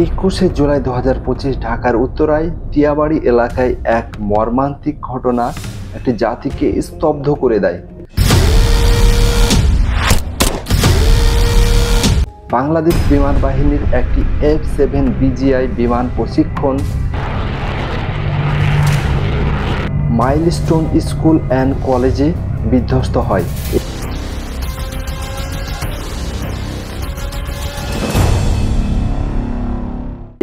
21শে জুলাই 2025 ঢাকার উত্তরায় টিয়াবাড়ি এলাকায় এক মর্মান্তিক ঘটনা একটি জাতিকে স্তব্ধ করে দেয়। বাংলাদেশ বিমান বাহিনীর একটি F-7 BGI বিমান প্রশিক্ষণ মাইলস্টোন স্কুল অ্যান্ড কলেজে বিধ্বস্ত হয়।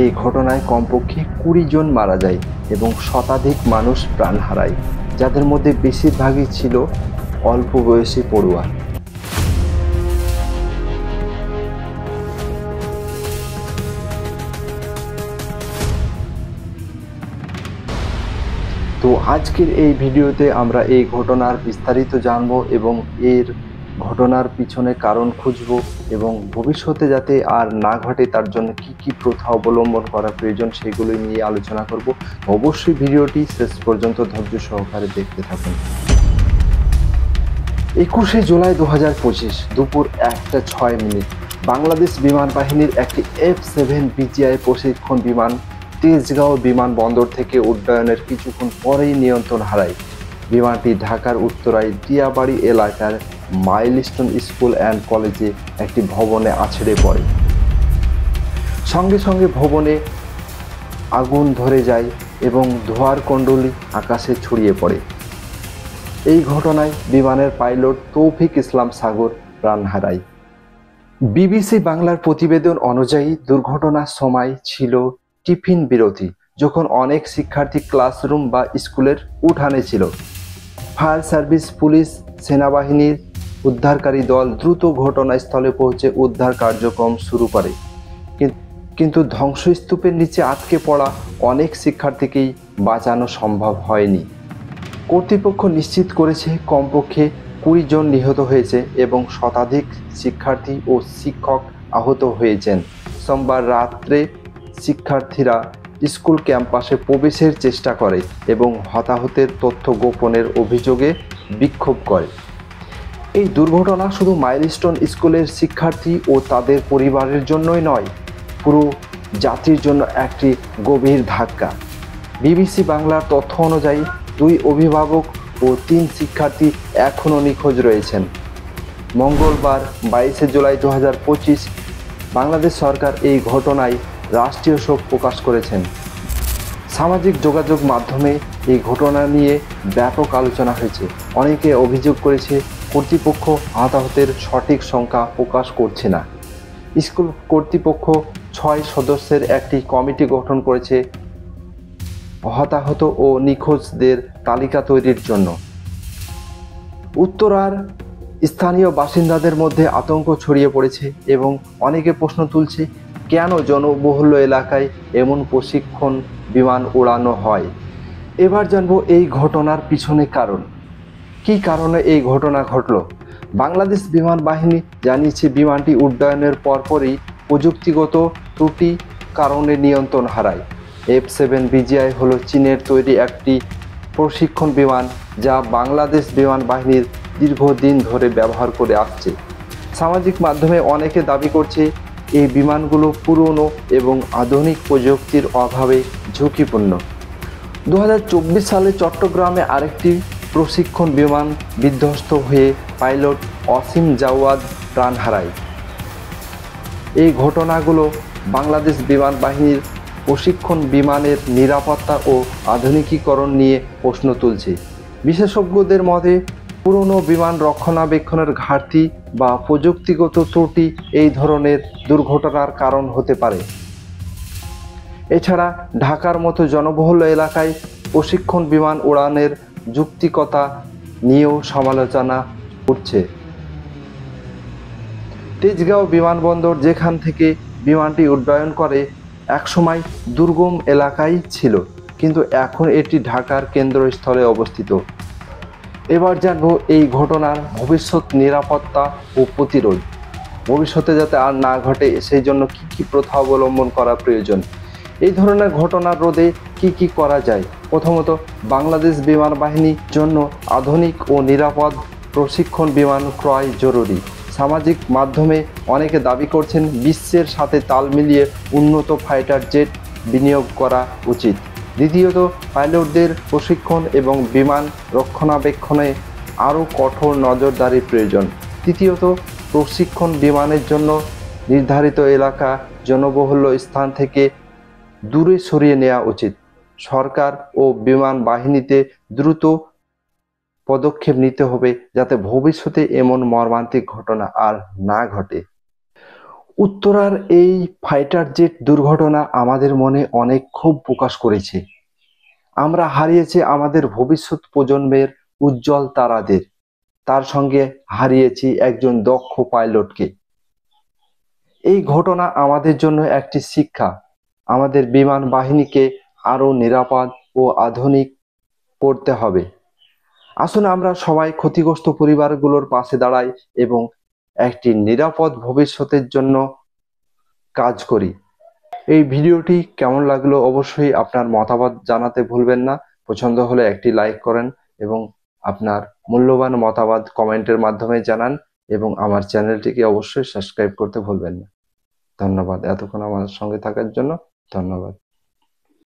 এই ঘটনায় কমপক্ষে 20 জন মারা যায় এবং শতাধিক মানুষ প্রাণ হারায়, যাদের মধ্যে বেশিরভাগই ছিল অল্প বয়সী পড়ুয়া। তো আজকের এই ভিডিওতে আমরা এই ঘটনার বিস্তারিত জানব এবং এর ঘটনার পিছনে কারণ খুঁজব এবং ভবিষ্যতে যাতে আর না ঘটে তার জন্য কি প্রথা অবলম্বন করা প্রয়োজন সেগুলো নিয়ে আলোচনা করব। অবশ্যই ভিডিওটি শেষ পর্যন্ত ধৈর্য সহকারে দেখতে থাকুন। 21শে জুলাই 2025 দুপুর 1:06 বাংলাদেশ বিমান বাহিনীর একটি F-7 BGI প্রশিক্ষণ বিমান তেজগাঁও বিমানবন্দর থেকে উড্ডয়নের কিছুক্ষণ পরেই নিয়ন্ত্রণ হারায়। বিমানটি ঢাকার উত্তরায় টিয়াবাড়ি এলাকার মাইলস্টোন স্কুল অ্যান্ড কলেজে একটি ভবনে আছড়ে পড়ে। সঙ্গে সঙ্গে ভবনে আগুন ধরে যায় এবং ধোঁয়ার কুণ্ডলী আকাশে ছড়িয়ে পড়ে। এই ঘটনায় বিমানের পাইলট তৌফিক ইসলাম সাগর প্রাণ হারায়। বিবিসি বাংলার প্রতিবেদন অনুযায়ী দুর্ঘটনার সময় ছিল টিফিন বিরতি, যখন অনেক শিক্ষার্থী ক্লাসরুম বা স্কুলের উঠানে ছিল। ফায়ার সার্ভিস, পুলিশ, সেনাবাহিনীর উদ্ধারকারী দল দ্রুত ঘটনাস্থলে পৌঁছে উদ্ধার কার্যক্রম শুরু করে, কিন্তু ধ্বংসস্তূপের নিচে আটকে পড়া অনেক শিক্ষার্থীকেই বাঁচানো সম্ভব হয়নি। কর্তৃপক্ষ নিশ্চিত করেছে কমপক্ষে 20 জন নিহত হয়েছে এবং শতাধিক শিক্ষার্থী ও শিক্ষক আহত হয়েছেন। সোমবার রাত্রে শিক্ষার্থীরা স্কুল ক্যাম্পাসে প্রবেশের চেষ্টা করে এবং হতাহতের তথ্য গোপনের অভিযোগে বিক্ষোভ করে। এই দুর্ঘটনা শুধু মাইলস্টোন স্কুলের শিক্ষার্থী ও তাদের পরিবারের জন্যই নয়, পুরো জাতির জন্য একটি গভীর ধাক্কা। বিবিসি বাংলার তথ্য অনুযায়ী 2 অভিভাবক ও 3 শিক্ষার্থী এখনও নিখোঁজ রয়েছেন। মঙ্গলবার 22শে জুলাই 2025 বাংলাদেশ সরকার এই ঘটনায় রাষ্ট্রীয় শোক প্রকাশ করেছেন। সামাজিক যোগাযোগ মাধ্যমে এই ঘটনা নিয়ে ব্যাপক আলোচনা হয়েছে। অনেকে অভিযোগ করেছে কর্তৃপক্ষ হতাহতের সঠিক সংখ্যা প্রকাশ করছে না। স্কুল কর্তৃপক্ষ 6 সদস্যের একটি কমিটি গঠন করেছে হতাহত ও নিখোঁজদের তালিকা তৈরির জন্য। উত্তরার স্থানীয় বাসিন্দাদের মধ্যে আতঙ্ক ছড়িয়ে পড়েছে এবং অনেকে প্রশ্ন তুলছে, কেন জনবহুল এলাকায় এমন প্রশিক্ষণ বিমান উড়ানো হয়। এবার জানবো এই ঘটনার পিছনে কারণ। কী কারণে এই ঘটনা ঘটল? বাংলাদেশ বিমান বাহিনী জানিয়েছে বিমানটি উড্ডয়নের পরপরই প্রযুক্তিগত ত্রুটি কারণে নিয়ন্ত্রণ হারায়। F-7 BGI হলো চীনের তৈরি একটি প্রশিক্ষণ বিমান যা বাংলাদেশ বিমান বাহিনীর দীর্ঘদিন ধরে ব্যবহার করে আসছে। সামাজিক মাধ্যমে অনেকে দাবি করছে এই বিমানগুলো পুরনো এবং আধুনিক প্রযুক্তির অভাবে ঝুঁকিপূর্ণ। 2024 সালে চট্টগ্রামে আরেকটি প্রশিক্ষণ বিমান বিধ্বস্ত হয়ে পাইলট অসীম জাওয়াদ প্রাণ হারায়। এই ঘটনাগুলো বাংলাদেশ বিমান বাহিনীর প্রশিক্ষণ বিমানের নিরাপত্তা ও আধুনিকীকরণ নিয়ে প্রশ্ন তুলছে। বিশেষজ্ঞদের মতে পুরনো বিমান রক্ষণাবেক্ষণের ঘাটতি বা প্রযুক্তিগত ত্রুটি এই ধরনের দুর্ঘটনার কারণ হতে পারে। এছাড়া ঢাকার মতো জনবহুল এলাকায় প্রশিক্ষণ বিমান উড়ানের যৌক্তিকতা নিয়েও সমালোচনা উঠছে। তেজগাঁও বিমানবন্দর, যেখান থেকে বিমানটি উড্ডয়ন করে, একসময় দুর্গম এলাকায় ছিল, কিন্তু এখন এটি ঢাকার কেন্দ্রস্থলে অবস্থিত। এবার জানবো এই ঘটনার ভবিষ্যৎ নিরাপত্তা ও প্রতিরোধ। ভবিষ্যতে যাতে আর না ঘটে সেই জন্য কি প্রথা অবলম্বন করা প্রয়োজন। এই ধরনের ঘটনা রোধে কি করা যায়? প্রথমত, বাংলাদেশ বিমান বাহিনীর জন্য আধুনিক ও নিরাপদ প্রশিক্ষণ বিমান ক্রয় জরুরি। সামাজিক মাধ্যমে অনেকে দাবি করছেন বিশ্বের সাথে তাল মিলিয়ে উন্নত ফাইটার জেট বিনিয়োগ করা উচিত। দ্বিতীয়ত, পাইলটদের প্রশিক্ষণ এবং বিমান রক্ষণাবেক্ষণে আরও কঠোর নজরদারি প্রয়োজন। তৃতীয়ত, প্রশিক্ষণ বিমানের জন্য নির্ধারিত এলাকা জনবহুল স্থান থেকে দূরে সরিয়ে নেওয়া উচিত। সরকার ও বিমান বাহিনীতে দ্রুত পদক্ষেপ নিতে হবে যাতে ভবিষ্যতে এমন মর্মান্তিক ঘটনা আর না ঘটে। উত্তরার এই ফাইটার জেট দুর্ঘটনা আমাদের মনে অনেক ক্ষোভ প্রকাশ করেছে। আমরা হারিয়েছি আমাদের ভবিষ্যৎ প্রজন্মের উজ্জ্বল তারাদের, তার সঙ্গে হারিয়েছি একজন দক্ষ পাইলটকে। এই ঘটনা আমাদের জন্য একটি শিক্ষা, আমাদের বিমান বাহিনীকে আরও নিরাপদ ও আধুনিক করতে হবে। আসুন আমরা সবাই ক্ষতিগ্রস্ত পরিবারগুলোর পাশে দাঁড়াই এবং একটি নিরাপদ ভবিষ্যতের জন্য কাজ করি। এই ভিডিওটি কেমন লাগলো অবশ্যই আপনার মতামত জানাতে ভুলবেন না। পছন্দ হলে একটি লাইক করেন এবং আপনার মূল্যবান মতামত কমেন্টের মাধ্যমে জানান এবং আমার চ্যানেলটিকে অবশ্যই সাবস্ক্রাইব করতে ভুলবেন না। ধন্যবাদ এতক্ষণ আমার সঙ্গে থাকার জন্য। ধন্যবাদ।